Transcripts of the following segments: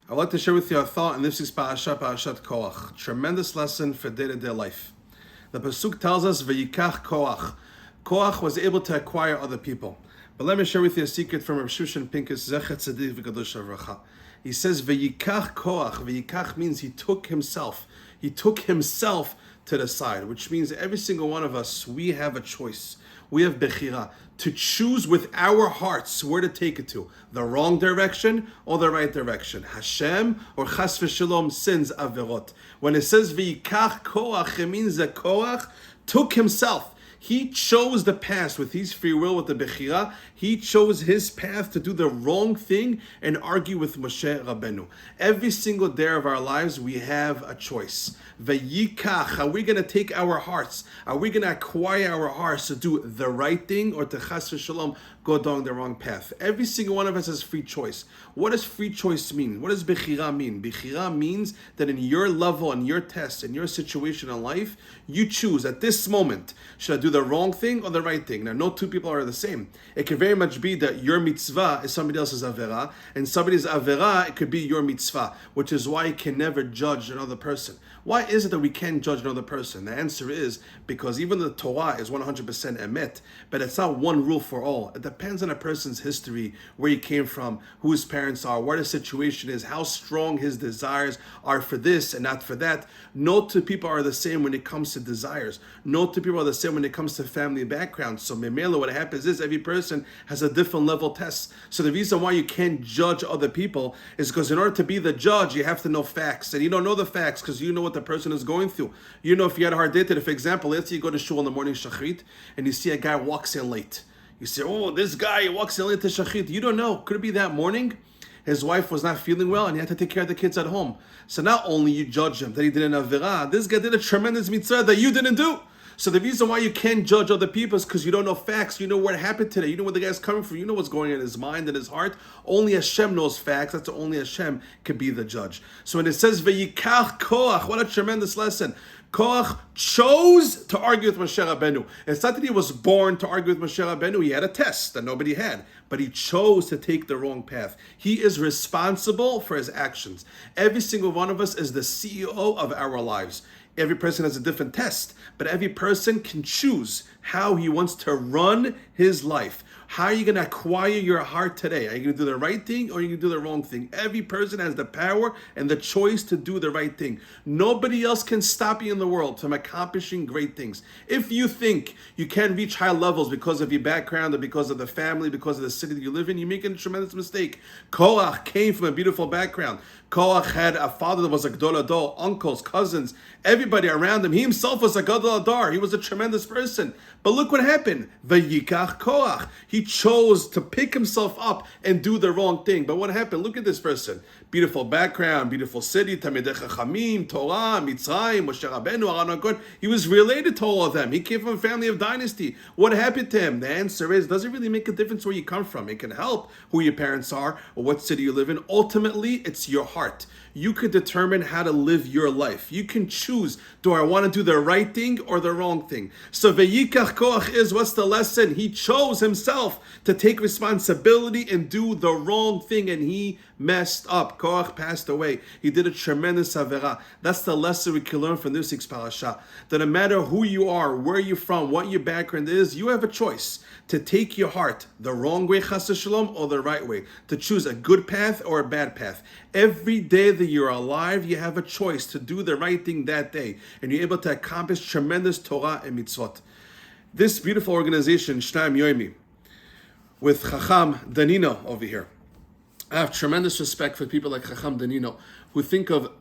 I'd like to share with you a thought in this week's Parashat Korach. Tremendous lesson for day-to-day life. The Pasuk tells us, Vayikach Korach. Korach was able to acquire other people. But let me share with you a secret from Rav Shushan Pinkus, Zechet Tzaddik V'Kadosh Avracha. He says, Vayikach Korach. Vayikach means he took himself. He took himself to the side, which means every single one of us, we have a choice. We have bechira to choose with our hearts where to take it to, the wrong direction or the right direction. Hashem or chas v'shalom sins averot. When it says v'yikach koach, it means that Koach took himself. He chose the path with his free will, with the bechira. He chose his path to do the wrong thing and argue with Moshe Rabbeinu. Every single day of our lives, we have a choice. Vayikach, are we going to take our hearts? Are we going to acquire our hearts to do the right thing or to chas v'shalom go down the wrong path? Every single one of us has free choice. What does free choice mean? What does bechira mean? Bechira means that in your level, in your test, in your situation in life, you choose at this moment, should I do the wrong thing or the right thing? Now, no two people are the same. It can very much be that your mitzvah is somebody else's avera, and somebody's avera, it could be your mitzvah, which is why you can never judge another person. Why is it that we can't judge another person? The answer is because even the Torah is 100% emet, but it's not one rule for all. It depends on a person's history, where he came from, who his parents are, what his situation is, how strong his desires are for this and not for that. No two people are the same when it comes to desires. No two people are the same when it comes to family background. So memela, what happens is every person has a different level test. So the reason why you can't judge other people is because in order to be the judge, you have to know facts. And you don't know the facts because you know what the person is going through. You know if you had a hard day today, for example, let's say you go to shul in the morning, shachrit, and you see a guy walks in late. You say, oh, this guy walks in late to shachrit. You don't know. Could it be that morning his wife was not feeling well and he had to take care of the kids at home? So not only you judge him that he did an avera, this guy did a tremendous mitzvah that you didn't do. So the reason why you can't judge other people is because you don't know facts. You know what happened today. You know where the guy's coming from. You know what's going on in his mind and his heart. Only Hashem knows facts. That's only Hashem could be the judge. So when it says Vayikach Korach, what a tremendous lesson. Korach chose to argue with Moshe Rabbeinu. It's not that he was born to argue with Moshe Rabbeinu. He had a test that nobody had. But he chose to take the wrong path. He is responsible for his actions. Every single one of us is the CEO of our lives. Every person has a different test, but every person can choose how he wants to run his life. How are you going to acquire your heart today? Are you going to do the right thing or are you going to do the wrong thing? Every person has the power and the choice to do the right thing. Nobody else can stop you in the world from accomplishing great things. If you think you can reach high levels because of your background or because of the family, because of the city that you live in, you're making a tremendous mistake. Korach came from a beautiful background. Korach had a father that was a Gadol Ador, uncles, cousins, everybody around him. He himself was a Gadol Ador. He was a tremendous person. But look what happened. Vayikach Korach. He chose to pick himself up and do the wrong thing. But what happened? Look at this person. Beautiful background, beautiful city, Talmidei Chachamim, Torah, Mitzrayim, Moshe Rabbeinu, Aharon HaKohen. He was related to all of them. He came from a family of dynasty. What happened to him? The answer is, does it really make a difference where you come from? It can help who your parents are or what city you live in. Ultimately, it's your heart. You could determine how to live your life. You can choose, do I want to do the right thing or the wrong thing? So Vayikach Korach is, what's the lesson? He chose himself to take responsibility and do the wrong thing, and he messed up. Korach passed away. He did a tremendous avera. That's the lesson we can learn from this week's parasha. That no matter who you are, where you're from, what your background is, you have a choice to take your heart the wrong way, chas v'shalom, or the right way. To choose a good path or a bad path. Every day that you're alive, you have a choice to do the right thing that day. And you're able to accomplish tremendous Torah and mitzvot. This beautiful organization, Shnayim Yomi, with Chacham Danino over here. I have tremendous respect for people like Chacham Danino who think of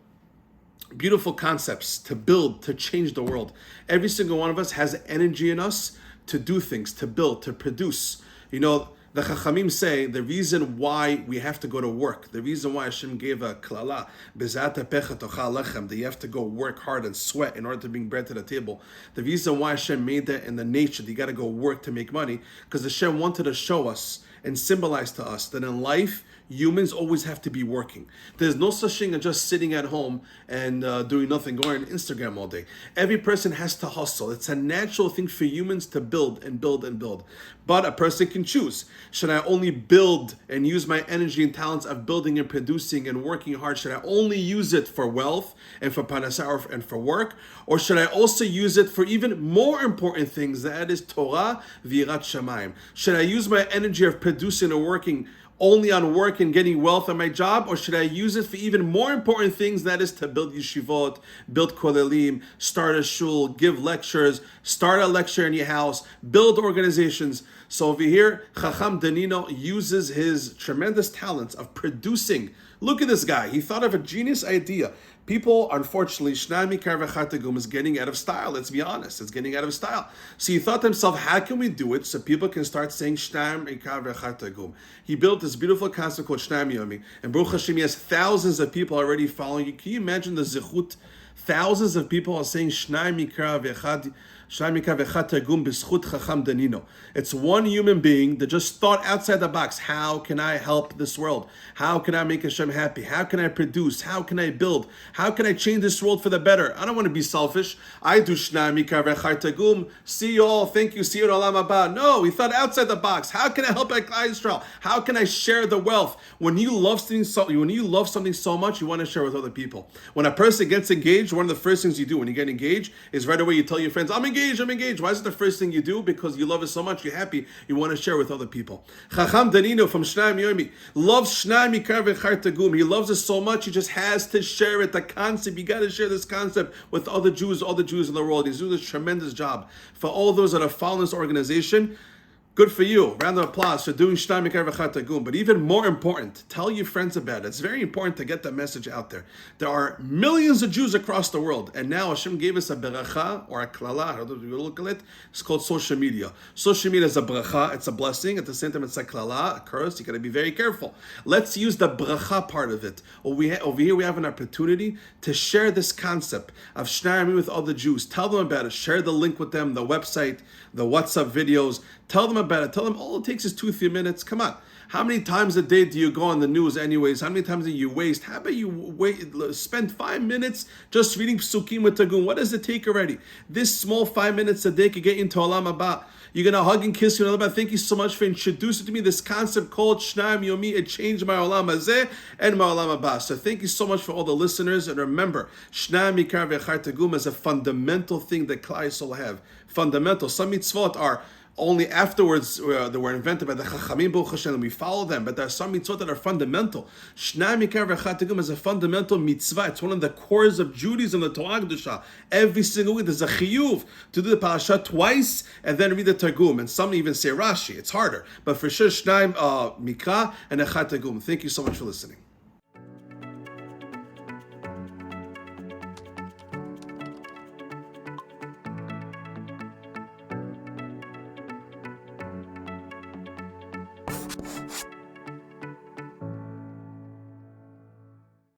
beautiful concepts to build, to change the world. Every single one of us has energy in us to do things, to build, to produce. You know, the Chachamim say the reason why we have to go to work, the reason why Hashem gave a klala, bezat pecha tochal lechem, that you have to go work hard and sweat in order to bring bread to the table. The reason why Hashem made that in the nature, that you got to go work to make money, because Hashem wanted to show us and symbolize to us that in life, humans always have to be working. There's no such thing as just sitting at home and doing nothing, going on Instagram all day. Every person has to hustle. It's a natural thing for humans to build and build and build. But a person can choose. Should I only build and use my energy and talents of building and producing and working hard? Should I only use it for wealth and for parnasah and for work? Or should I also use it for even more important things, that is Torah v'yirat shamayim? Should I use my energy of producing and working only on work and getting wealth on my job, or should I use it for even more important things, that is to build yeshivot, build kolelim, start a shul, give lectures, start a lecture in your house, build organizations? So over here, Chacham Danino uses his tremendous talents of producing. Look at this guy. He thought of a genius idea. People, unfortunately, Shnayim Yomi is getting out of style. Let's be honest. It's getting out of style. So he thought to himself, how can we do it so people can start saying Shnayim Yomi? He built this beautiful concept called Shnayim Yomi. And Baruch Hashem, he has thousands of people already following you. Can you imagine the zichut? Thousands of people are saying Shnayim Yomi. It's one human being that just thought outside the box. How can I help this world? How can I make Hashem happy? How can I produce? How can I build? How can I change this world for the better? I don't want to be selfish. I do Shnayim Yomi. See you all. Thank you. See you in Olam Haba. No, he thought outside the box. How can I help Klal Yisrael? How can I share the wealth? When you love something so much, you want to share with other people. When a person gets engaged, one of the first things you do when you get engaged is right away you tell your friends, I'm engaged. Why is it the first thing you do? Because you love it so much, you're happy, you want to share with other people. Chacham Danino from Shnayim Yomi loves Shnayim Yomi. He loves it so much, he just has to share it. The concept, you got to share this concept with other Jews in the world. He's doing this tremendous job. For all those that are following this organization, good for you. Round of applause for doing Shnayim Yomi. But even more important, tell your friends about it. It's very important to get the message out there. There are millions of Jews across the world, and now Hashem gave us a beracha or a klala. How do you look at it? It's called social media. Social media is a bracha. It's a blessing. At the same time, it's a klala, a curse. You got to be very careful. Let's use the bracha part of it. Over here, we have an opportunity to share this concept of Shnayim Yomi with other Jews. Tell them about it. Share the link with them, the website, the WhatsApp videos. Tell them about it. Tell them all it takes is 2-3 minutes. Come on. How many times a day do you go on the news anyways? How many times do you waste? How about you spend 5 minutes just reading Psukim with Targum? What does it take already? This small 5 minutes a day could get you into Olam Haba. You're going to hug and kiss you. Thank you so much for introducing to me this concept called Shnayim Yomi. It changed my Olam Hazeh and my Olam Haba. So thank you so much for all the listeners. And remember, Shnayim Yomi is a fundamental thing that Klal Yisrael have. Fundamental. Some mitzvot are only afterwards that were invented by the Chachamim, Baruch Hashem, and we follow them. But there are some mitzvot that are fundamental. Shnayim Yomi is a fundamental mitzvah. It's one of the cores of Judaism, the Torah Kedusha. Every single week there's a chiyuv to do the parasha twice and then read the Targum. And some even say Rashi. It's harder. But for sure, Shnayim Mikra and Echad Targum. Thank you so much for listening.